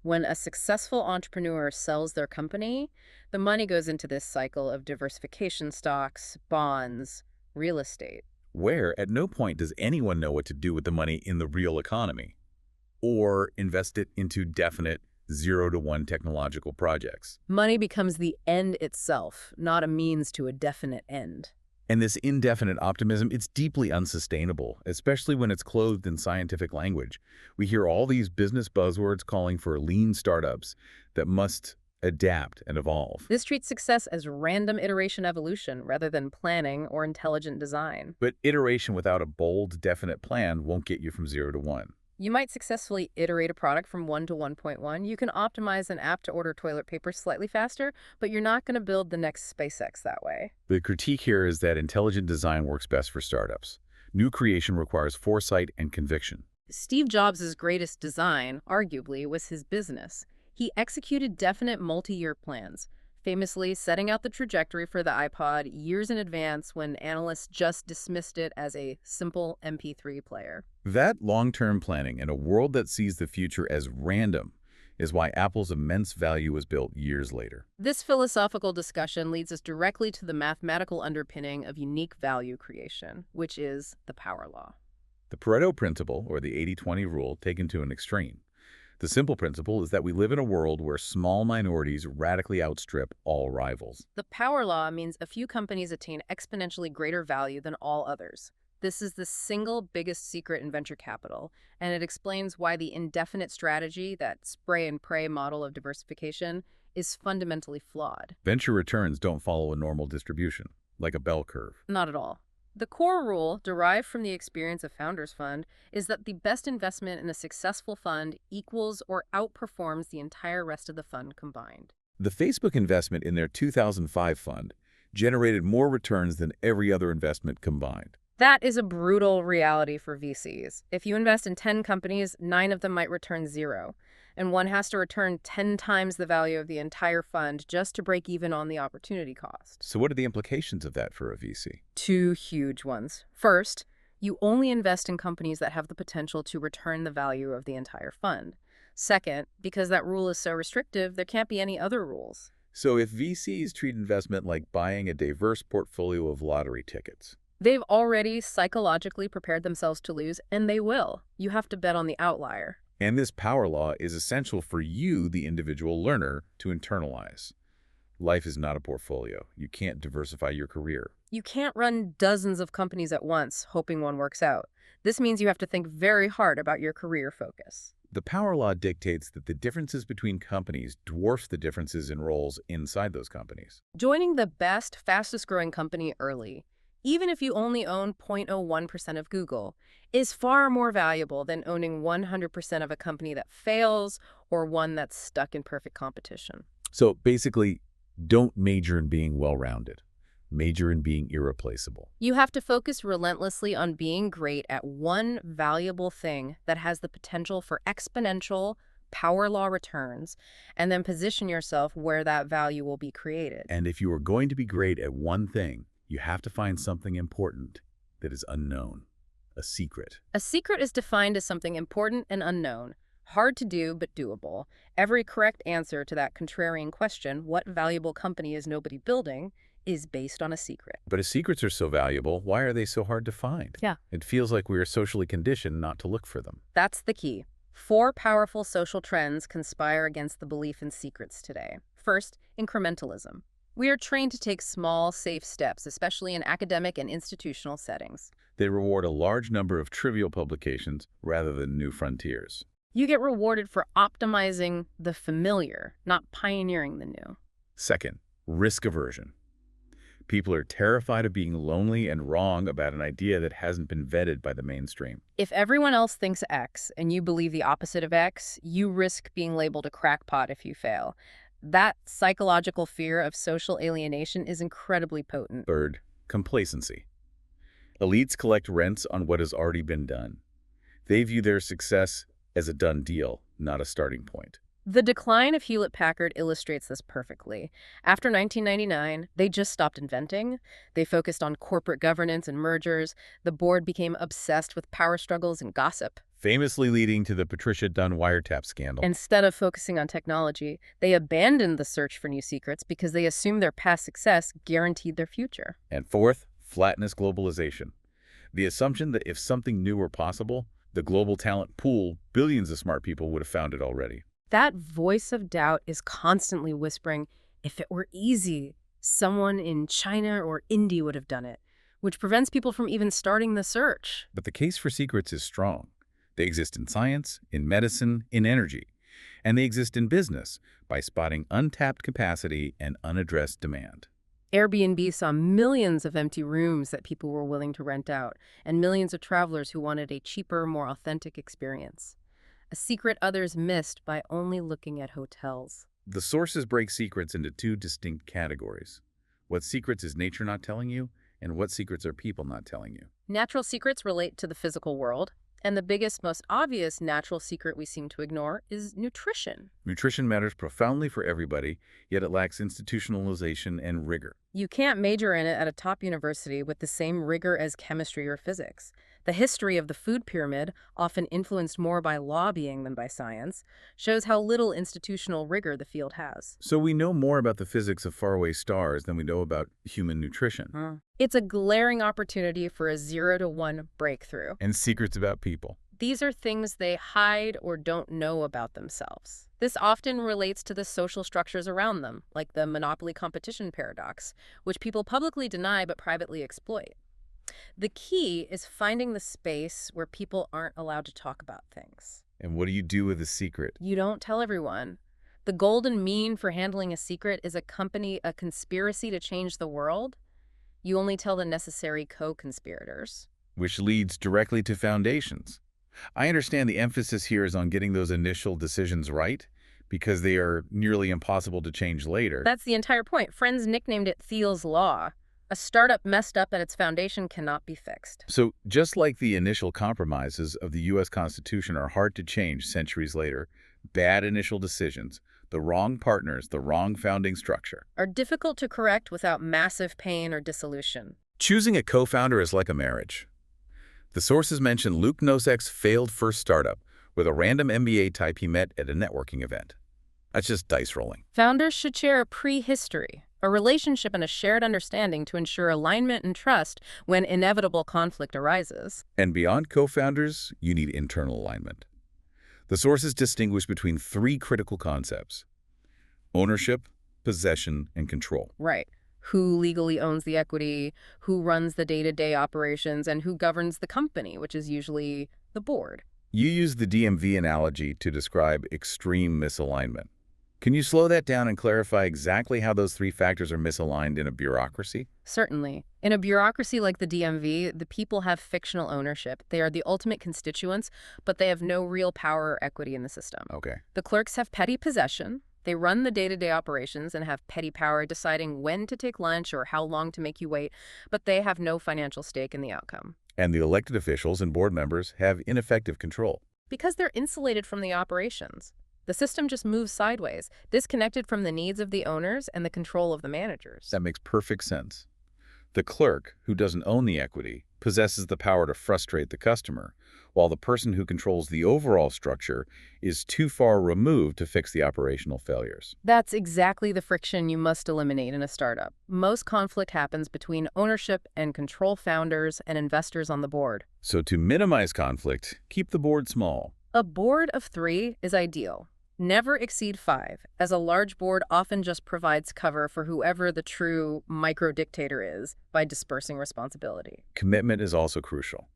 When a successful entrepreneur sells their company, the money goes into this cycle of diversification: stocks, bonds, real estate. Where at no point does anyone know what to do with the money in the real economy, or invest it into definite 0-to-1 technological projects. Money becomes the end itself, not a means to a definite end. And this indefinite optimism, it's deeply unsustainable, especially when it's clothed in scientific language. We hear all these business buzzwords calling for lean startups that must adapt and evolve. This treats success as random iteration evolution rather than planning or intelligent design. But iteration without a bold, definite plan won't get you from 0 to 1. You might successfully iterate a product from 1 to 1.1. You can optimize an app to order toilet paper slightly faster, but you're not going to build the next SpaceX that way. The critique here is that intelligent design works best for startups. New creation requires foresight and conviction. Steve Jobs' greatest design, arguably, was his business. He executed definite multi-year plans, famously setting out the trajectory for the iPod years in advance when analysts just dismissed it as a simple MP3 player. That long-term planning in a world that sees the future as random is why Apple's immense value was built years later. This philosophical discussion leads us directly to the mathematical underpinning of unique value creation, which is the power law. The Pareto principle, or the 80-20 rule, taken to an extreme. The simple principle is that we live in a world where small minorities radically outstrip all rivals. The power law means a few companies attain exponentially greater value than all others. This is the single biggest secret in venture capital, and it explains why the indefinite strategy, that spray and pray model of diversification, is fundamentally flawed. Venture returns don't follow a normal distribution, like a bell curve. Not at all. The core rule, derived from the experience of Founders Fund, is that the best investment in a successful fund equals or outperforms the entire rest of the fund combined. The Facebook investment in their 2005 fund generated more returns than every other investment combined. That is a brutal reality for VCs. If you invest in 10 companies, 9 of them might return 0, and one has to return 10 times the value of the entire fund just to break even on the opportunity cost. So what are the implications of that for a VC? 2 huge ones. First, you only invest in companies that have the potential to return the value of the entire fund. Second, because that rule is so restrictive, there can't be any other rules. So if VCs treat investment like buying a diverse portfolio of lottery tickets, They've already psychologically prepared themselves to lose, and they will. You have to bet on the outlier. and this power law is essential for you, the individual learner, to internalize. Life is not a portfolio. You can't diversify your career. You can't run dozens of companies at once, hoping one works out. This means you have to think very hard about your career focus. The power law dictates that the differences between companies dwarfs the differences in roles inside those companies. Joining the best, fastest-growing company early, even if you only own 0.01% of Google, is far more valuable than owning 100% of a company that fails or one that's stuck in perfect competition. So basically, don't major in being well-rounded. Major in being irreplaceable. You have to focus relentlessly on being great at one valuable thing that has the potential for exponential power law returns, and then position yourself where that value will be created. And if you are going to be great at one thing, you have to find something important that is unknown, a secret. A secret is defined as something important and unknown, hard to do but doable. Every correct answer to that contrarian question, what valuable company is nobody building, is based on a secret. But if secrets are so valuable, why are they so hard to find? Yeah. It feels like we are socially conditioned not to look for them. That's the key. 4 powerful social trends conspire against the belief in secrets today. First, incrementalism. We are trained to take small, safe steps, especially in academic and institutional settings. They reward a large number of trivial publications rather than new frontiers. You get rewarded for optimizing the familiar, not pioneering the new. Second, risk aversion. People are terrified of being lonely and wrong about an idea that hasn't been vetted by the mainstream. If everyone else thinks X and you believe the opposite of X, you risk being labeled a crackpot if you fail. That psychological fear of social alienation is incredibly potent. Third, complacency. Elites collect rents on what has already been done. They view their success as a done deal, not a starting point. The decline of Hewlett-Packard illustrates this perfectly. After 1999, they just stopped inventing. They focused on corporate governance and mergers. The board became obsessed with power struggles and gossip. Famously leading to the Patricia Dunn wiretap scandal. Instead of focusing on technology, they abandoned the search for new secrets because they assumed their past success guaranteed their future. And fourth, flatness globalization. The assumption that if something new were possible, the global talent pool, billions of smart people would have found it already. That voice of doubt is constantly whispering, if it were easy, someone in China or India would have done it, which prevents people from even starting the search. But the case for secrets is strong. They exist in science, in medicine, in energy. And they exist in business by spotting untapped capacity and unaddressed demand. Airbnb saw millions of empty rooms that people were willing to rent out, and millions of travelers who wanted a cheaper, more authentic experience. A secret others missed by only looking at hotels. The sources break secrets into 2 distinct categories. What secrets is nature not telling you, and what secrets are people not telling you? Natural secrets relate to the physical world. And the biggest, most obvious natural secret we seem to ignore is nutrition. Nutrition matters profoundly for everybody, yet it lacks institutionalization and rigor. You can't major in it at a top university with the same rigor as chemistry or physics. The history of the food pyramid, often influenced more by lobbying than by science, shows how little institutional rigor the field has. So we know more about the physics of faraway stars than we know about human nutrition. It's a glaring opportunity for a 0-to-1 breakthrough. And secrets about people. These are things they hide or don't know about themselves. This often relates to the social structures around them, like the monopoly competition paradox, which people publicly deny but privately exploit. The key is finding the space where people aren't allowed to talk about things. And what do you do with a secret? You don't tell everyone. The golden mean for handling a secret is a conspiracy to change the world. You only tell the necessary co-conspirators. Which leads directly to foundations. I understand the emphasis here is on getting those initial decisions right, because they are nearly impossible to change later. That's the entire point. Friends nicknamed it Thiel's Law. A startup messed up at its foundation cannot be fixed. So just like the initial compromises of the U.S. Constitution are hard to change centuries later, bad initial decisions, the wrong partners, the wrong founding structure, Are difficult to correct without massive pain or dissolution. choosing a co-founder is like a marriage. The sources mention Luke Nosek's failed first startup with a random MBA type he met at a networking event. That's just dice rolling. Founders should share a prehistory, a relationship and a shared understanding to ensure alignment and trust when inevitable conflict arises. And beyond co-founders, you need internal alignment. The sources distinguish between three critical concepts: ownership, possession, and control. Right. Who legally owns the equity, who runs the day-to-day operations, and who governs the company, which is usually the board. You use the DMV analogy to describe extreme misalignment. Can you slow that down and clarify exactly how those three factors are misaligned in a bureaucracy? Certainly. In a bureaucracy like the DMV, the people have fictional ownership. They are the ultimate constituents, but they have no real power or equity in the system. Okay. The clerks have petty possession. They run the day-to-day operations and have petty power deciding when to take lunch or how long to make you wait, but they have no financial stake in the outcome. And the elected officials and board members have ineffective control. Because they're insulated from the operations. The system just moves sideways, disconnected from the needs of the owners and the control of the managers. That makes perfect sense. The clerk, who doesn't own the equity, possesses the power to frustrate the customer, while the person who controls the overall structure is too far removed to fix the operational failures. That's exactly the friction you must eliminate in a startup. Most conflict happens between ownership and control founders and investors on the board. So to minimize conflict, keep the board small. A board of 3 is ideal. Never exceed 5, as a large board often just provides cover for whoever the true micro-dictator is by dispersing responsibility. Commitment is also crucial.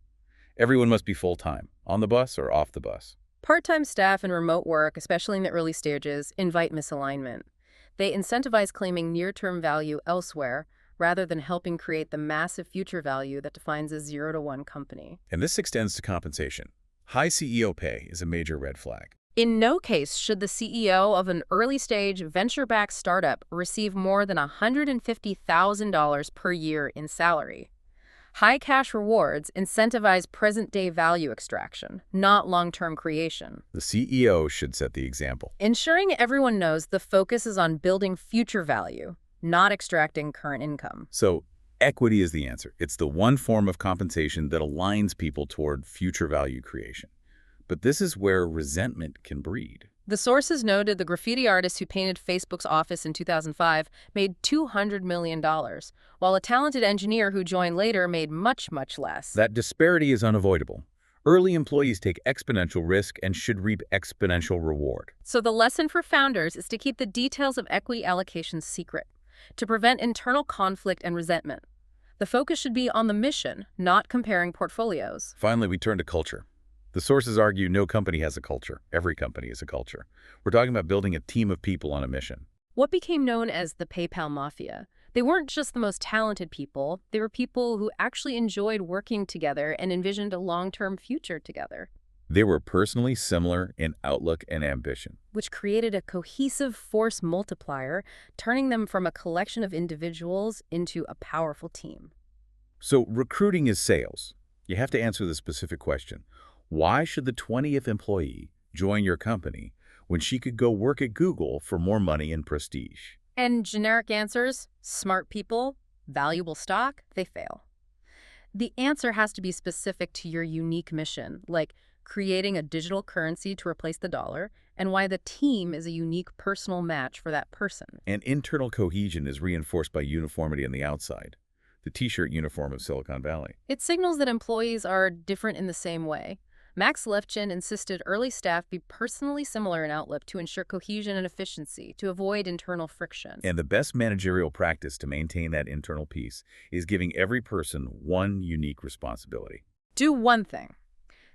Everyone must be full-time, on the bus or off the bus. Part-time staff and remote work, especially in the early stages, invite misalignment. They incentivize claiming near-term value elsewhere rather than helping create the massive future value that defines a 0-to-1 company. And this extends to compensation. High CEO pay is a major red flag. In no case should the CEO of an early-stage, venture-backed startup receive more than $150,000 per year in salary. High cash rewards incentivize present-day value extraction, not long-term creation. The CEO should set the example. Ensuring everyone knows the focus is on building future value, not extracting current income. So, equity is the answer. It's the one form of compensation that aligns people toward future value creation. But this is where resentment can breed. The sources noted the graffiti artist who painted Facebook's office in 2005 made $200 million, while a talented engineer who joined later made much, much less. That disparity is unavoidable. Early employees take exponential risk and should reap exponential reward. So the lesson for founders is to keep the details of equity allocation secret, to prevent internal conflict and resentment. The focus should be on the mission, not comparing portfolios. Finally, we turn to culture. The sources argue no company has a culture. Every company is a culture. We're talking about building a team of people on a mission. What became known as the PayPal Mafia? They weren't just the most talented people. They were people who actually enjoyed working together and envisioned a long-term future together, They were personally similar in outlook and ambition. which created a cohesive force multiplier, turning them from a collection of individuals into a powerful team. So recruiting is sales. You have to answer the specific question. Why should the 20th employee join your company when she could go work at Google for more money and prestige? And generic answers, smart people, valuable stock, they fail. The answer has to be specific to your unique mission, like creating a digital currency to replace the dollar, and why the team is a unique personal match for that person. And internal cohesion is reinforced by uniformity on the outside, the T-shirt uniform of Silicon Valley. It signals that employees are different in the same way. Max Levchin insisted early staff be personally similar in outlook to ensure cohesion and efficiency, to avoid internal friction. And the best managerial practice to maintain that internal peace is giving every person one unique responsibility. Do one thing.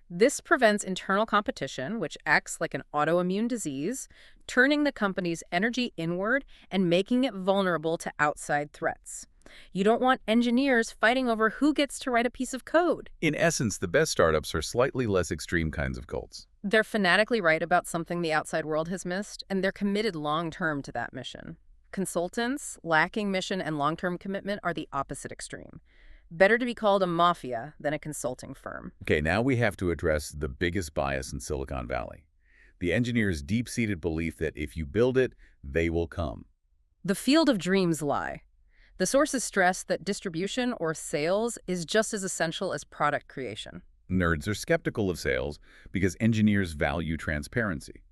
This prevents internal competition, which acts like an autoimmune disease, turning the company's energy inward and making it vulnerable to outside threats. You don't want engineers fighting over who gets to write a piece of code. In essence, the best startups are slightly less extreme kinds of cults. They're fanatically right about something the outside world has missed, and they're committed long-term to that mission. Consultants, lacking mission and long-term commitment, are the opposite extreme. Better to be called a mafia than a consulting firm. Okay, now we have to address the biggest bias in Silicon Valley. The engineers' deep-seated belief that if you build it, they will come. The field of dreams lie. The sources stress that distribution or sales is just as essential as product creation. Nerds are skeptical of sales because engineers value transparency.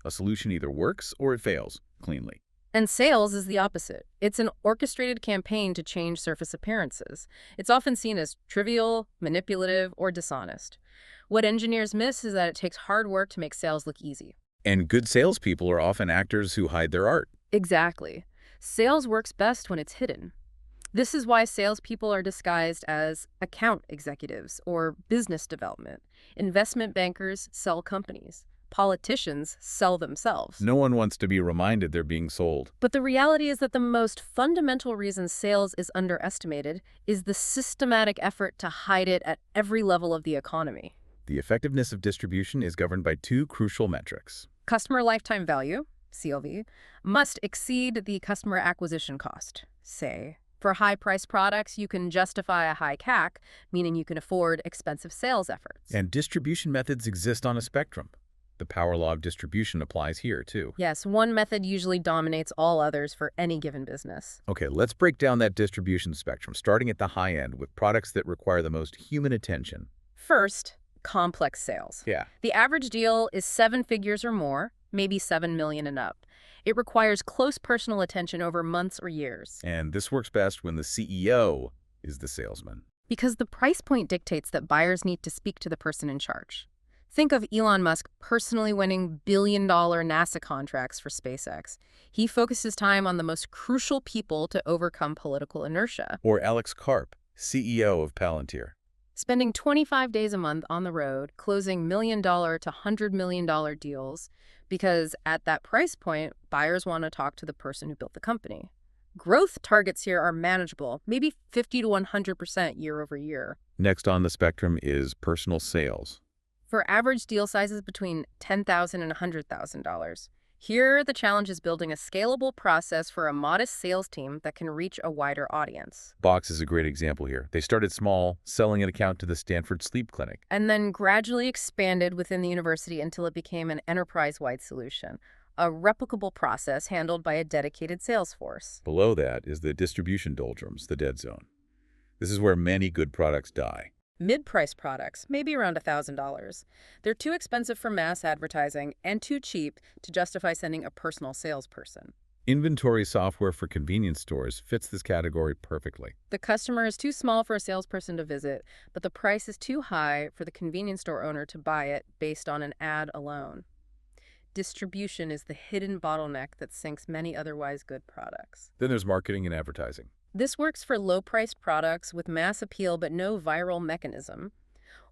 A solution either works or it fails cleanly. And sales is the opposite. It's an orchestrated campaign to change surface appearances. It's often seen as trivial, manipulative, or dishonest. What engineers miss is that it takes hard work to make sales look easy. And good salespeople are often actors who hide their art. Exactly. Sales works best when it's hidden. This is why salespeople are disguised as account executives or business development. Investment bankers sell companies. Politicians sell themselves. No one wants to be reminded they're being sold. But the reality is that the most fundamental reason sales is underestimated is the systematic effort to hide it at every level of the economy. The effectiveness of distribution is governed by two crucial metrics. Customer lifetime value, CLV, must exceed the customer acquisition cost, say. For high-priced products, you can justify a high CAC, meaning you can afford expensive sales efforts. And distribution methods exist on a spectrum. The power law of distribution applies here, too. Yes, one method usually dominates all others for any given business. Okay, let's break down that distribution spectrum, starting at the high end with products that require the most human attention. First, complex sales. Yeah. The average deal is 7 figures or more, maybe 7 million and up. It requires close personal attention over months or years. And this works best when the CEO is the salesman. Because the price point dictates that buyers need to speak to the person in charge. Think of Elon Musk personally winning billion-dollar NASA contracts for SpaceX. He focuses time on the most crucial people to overcome political inertia. Or Alex Karp, CEO of Palantir. Spending 25 days a month on the road, closing $1 million to $100 million deals, because at that price point, buyers want to talk to the person who built the company. Growth targets here are manageable, maybe 50 to 100% year over year. Next on the spectrum is personal sales. For average deal sizes between $10,000 and $100,000. Here, the challenge is building a scalable process for a modest sales team that can reach a wider audience. Box is a great example here. They started small, selling an account to the Stanford Sleep Clinic. And then gradually expanded within the university until it became an enterprise-wide solution, a replicable process handled by a dedicated sales force. Below that is the distribution doldrums, the dead zone. This is where many good products die. Mid-price products, maybe around $1,000. They're too expensive for mass advertising and too cheap to justify sending a personal salesperson. Inventory software for convenience stores fits this category perfectly. The customer is too small for a salesperson to visit, but the price is too high for the convenience store owner to buy it based on an ad alone. Distribution is the hidden bottleneck that sinks many otherwise good products. Then there's marketing and advertising. This works for low-priced products with mass appeal but no viral mechanism.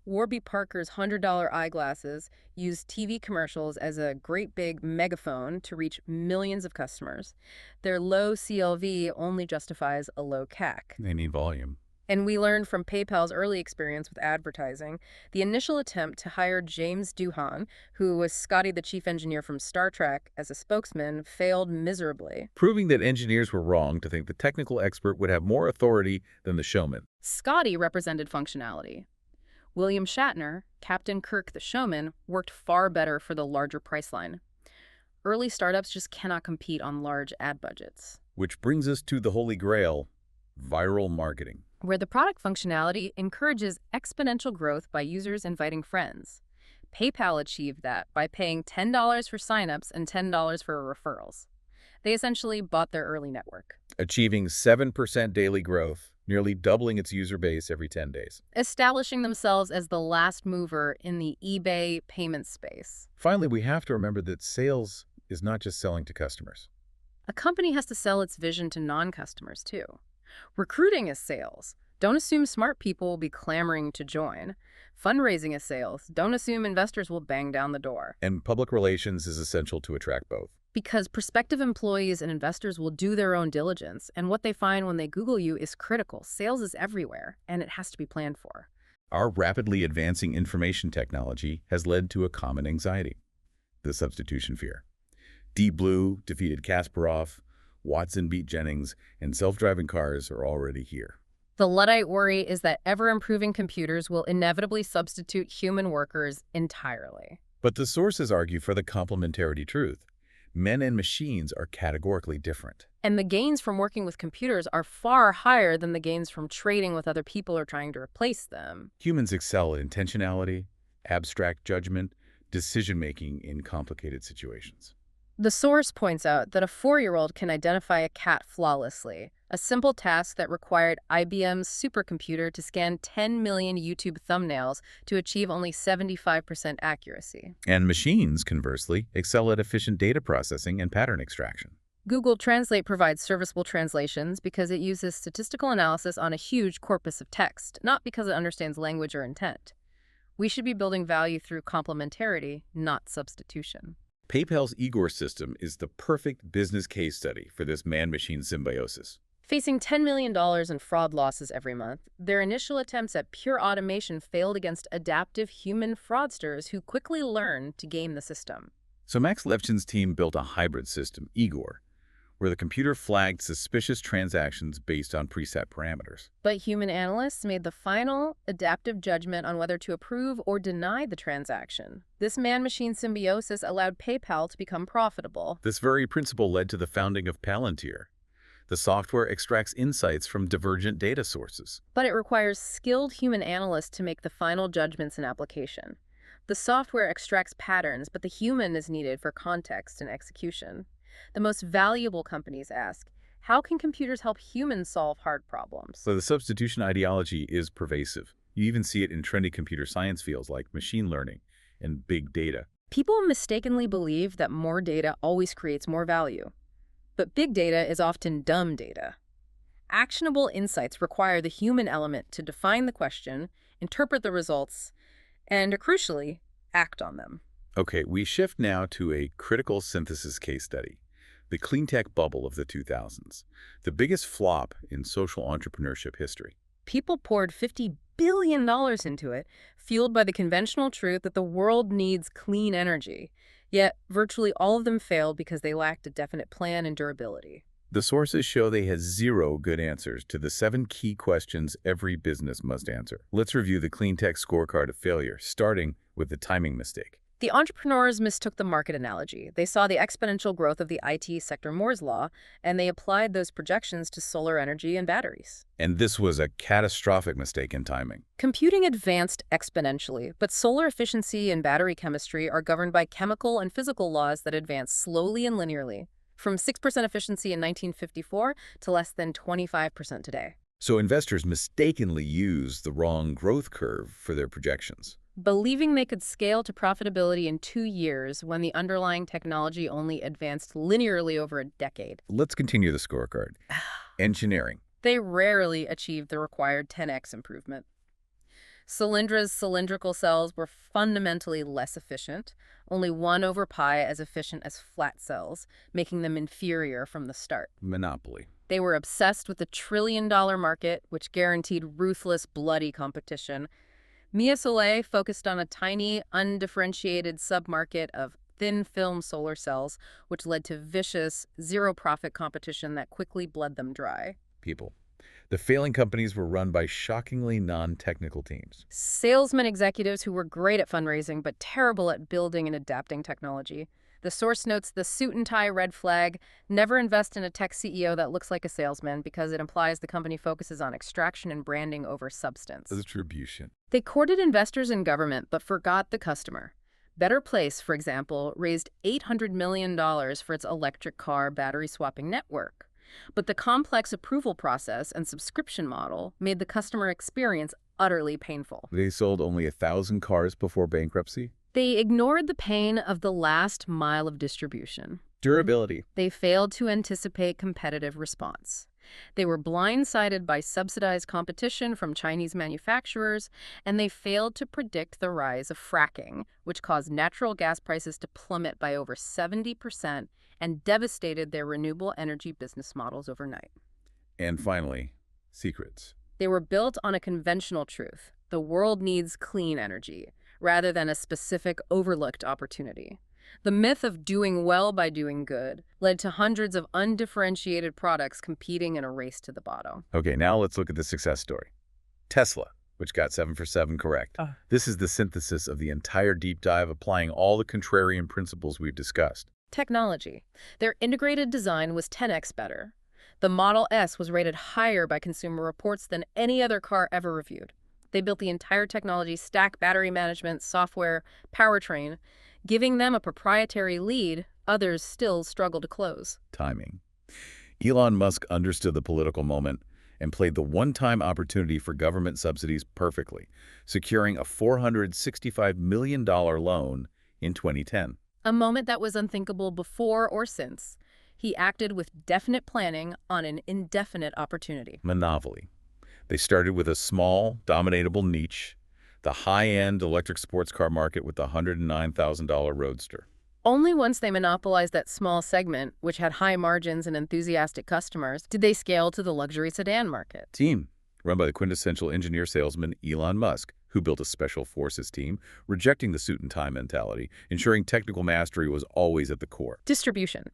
Warby Parker's $100 eyeglasses use TV commercials as a great big megaphone to reach millions of customers. Their low CLV only justifies a low CAC. They need volume. And we learned from PayPal's early experience with advertising, the initial attempt to hire James Doohan, who was Scotty the chief engineer from Star Trek, as a spokesman, failed miserably. Proving that engineers were wrong to think the technical expert would have more authority than the showman. Scotty represented functionality. William Shatner, Captain Kirk the Showman, worked far better for the larger price line. Early startups just cannot compete on large ad budgets, Which brings us to the holy grail, viral marketing. where the product functionality encourages exponential growth by users inviting friends. PayPal achieved that by paying $10 for signups and $10 for referrals. They essentially bought their early network, Achieving 7% daily growth, nearly doubling its user base every 10 days. establishing themselves as the last mover in the eBay payment space. Finally, we have to remember that sales is not just selling to customers. A company has to sell its vision to non-customers, too. Recruiting is sales. Don't assume smart people will be clamoring to join. Fundraising is sales. Don't assume investors will bang down the door. And public relations is essential to attract both. Because prospective employees and investors will do their own diligence, and what they find when they Google you is critical. Sales is everywhere, and it has to be planned for. Our rapidly advancing information technology has led to a common anxiety, the substitution fear. Deep Blue defeated Kasparov, Watson beat Jennings, and self-driving cars are already here. The Luddite worry is that ever-improving computers will inevitably substitute human workers entirely. But the sources argue for the complementarity truth. Men and machines are categorically different. And the gains from working with computers are far higher than the gains from trading with other people or trying to replace them. Humans excel at intentionality, abstract judgment, decision-making in complicated situations. The source points out that a 4-year-old can identify a cat flawlessly, a simple task that required IBM's supercomputer to scan 10 million YouTube thumbnails to achieve only 75% accuracy. And machines, conversely, excel at efficient data processing and pattern extraction. Google Translate provides serviceable translations because it uses statistical analysis on a huge corpus of text, not because it understands language or intent. We should be building value through complementarity, not substitution. PayPal's Igor system is the perfect business case study for this man-machine symbiosis. Facing $10 million in fraud losses every month, their initial attempts at pure automation failed against adaptive human fraudsters who quickly learned to game the system. So Max Levchin's team built a hybrid system, Igor, where the computer flagged suspicious transactions based on preset parameters. But human analysts made the final adaptive judgment on whether to approve or deny the transaction. This man-machine symbiosis allowed PayPal to become profitable. This very principle led to the founding of Palantir. The software extracts insights from divergent data sources. But it requires skilled human analysts to make the final judgments in application. The software extracts patterns, but the human is needed for context and execution. The most valuable companies ask, how can computers help humans solve hard problems? So the substitution ideology is pervasive. You even see it in trendy computer science fields like machine learning and big data. People mistakenly believe that more data always creates more value. But big data is often dumb data. Actionable insights require the human element to define the question, interpret the results, and, crucially, act on them. Okay, we shift now to a critical synthesis case study, the clean tech bubble of the 2000s, the biggest flop in social entrepreneurship history. People poured $50 billion into it, fueled by the conventional truth that the world needs clean energy. Yet, virtually all of them failed because they lacked a definite plan and durability. The sources show they had zero good answers to the 7 key questions every business must answer. Let's review the clean tech scorecard of failure, starting with the timing mistake. The entrepreneurs mistook the market analogy. They saw the exponential growth of the IT sector Moore's Law, and they applied those projections to solar energy and batteries. And this was a catastrophic mistake in timing. Computing advanced exponentially, but solar efficiency and battery chemistry are governed by chemical and physical laws that advance slowly and linearly, from 6% efficiency in 1954 to less than 25% today. So investors mistakenly used the wrong growth curve for their projections, believing they could scale to profitability in 2 years when the underlying technology only advanced linearly over a decade. Let's continue the scorecard. Engineering. They rarely achieved the required 10x improvement. Solindra's cylindrical cells were fundamentally less efficient, only 1/pi as efficient as flat cells, making them inferior from the start. Monopoly. They were obsessed with the trillion-dollar market, which guaranteed ruthless, bloody competition. Mia Soleil focused on a tiny, undifferentiated submarket of thin-film solar cells, which led to vicious, zero-profit competition that quickly bled them dry. People. The failing companies were run by shockingly non-technical teams. Salesman executives who were great at fundraising but terrible at building and adapting technology. The source notes the suit and tie red flag: never invest in a tech CEO that looks like a salesman because it implies the company focuses on extraction and branding over substance. Distribution. They courted investors and government but forgot the customer. Better Place, for example, raised $800 million for its electric car battery swapping network. But the complex approval process and subscription model made the customer experience utterly painful. They sold only 1,000 cars before bankruptcy. They ignored the pain of the last mile of distribution. Durability. They failed to anticipate competitive response. They were blindsided by subsidized competition from Chinese manufacturers, and they failed to predict the rise of fracking, which caused natural gas prices to plummet by over 70% and devastated their renewable energy business models overnight. And finally, secrets. They were built on a conventional truth: the world needs clean energy, rather than a specific overlooked opportunity. The myth of doing well by doing good led to hundreds of undifferentiated products competing in a race to the bottom. Okay, now let's look at the success story. Tesla, which got 7 for 7 correct. This is the synthesis of the entire deep dive, applying all the contrarian principles we've discussed. Technology. Their integrated design was 10x better. The Model S was rated higher by Consumer Reports than any other car ever reviewed. They built the entire technology stack: battery management, software, powertrain, giving them a proprietary lead others still struggle to close. Timing. Elon Musk understood the political moment and played the one-time opportunity for government subsidies perfectly, securing a $465 million loan in 2010. A moment that was unthinkable before or since. He acted with definite planning on an indefinite opportunity. Monopoly. They started with a small, dominatable niche, the high-end electric sports car market with the $109,000 Roadster. Only once they monopolized that small segment, which had high margins and enthusiastic customers, did they scale to the luxury sedan market. Team, run by the quintessential engineer salesman Elon Musk, who built a special forces team, rejecting the suit and tie mentality, ensuring technical mastery was always at the core. Distribution.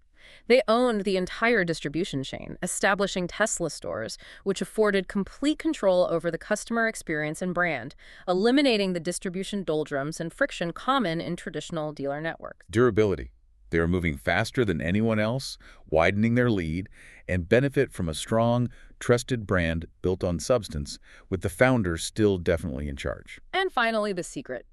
They owned the entire distribution chain, establishing Tesla stores, which afforded complete control over the customer experience and brand, eliminating the distribution doldrums and friction common in traditional dealer networks. Durability. They are moving faster than anyone else, widening their lead, and benefit from a strong, trusted brand built on substance, with the founders still definitely in charge. And finally, the secret.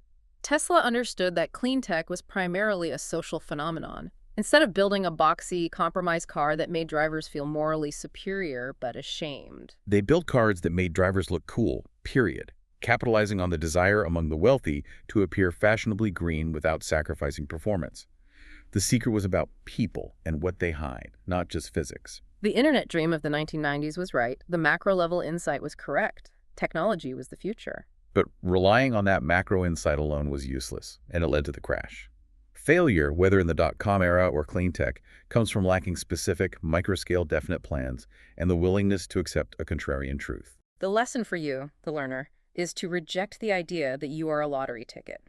Tesla understood that clean tech was primarily a social phenomenon. Instead of building a boxy, compromised car that made drivers feel morally superior but ashamed, They built cars that made drivers look cool, period, capitalizing on the desire among the wealthy to appear fashionably green without sacrificing performance. The secret was about people and what they hide, not just physics. the internet dream of the 1990s was right. The macro-level insight was correct. Technology was the future. But relying on that macro insight alone was useless, and it led to the crash. Failure, whether in the dot-com era or clean tech, comes from lacking specific, microscale definite plans and the willingness to accept a contrarian truth. The lesson for you, the learner, is to reject the idea that you are a lottery ticket.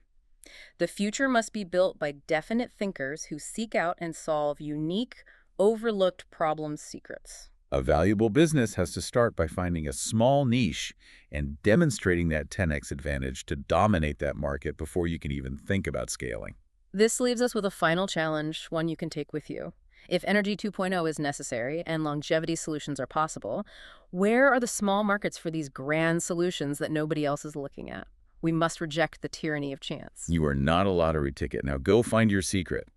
The future must be built by definite thinkers who seek out and solve unique, overlooked problem secrets. A valuable business has to start by finding a small niche and demonstrating that 10x advantage to dominate that market before you can even think about scaling. This leaves us with a final challenge, one you can take with you. If Energy 2.0 is necessary and longevity solutions are possible, where are the small markets for these grand solutions that nobody else is looking at? We must reject the tyranny of chance. You are not a lottery ticket. Now go find your secret.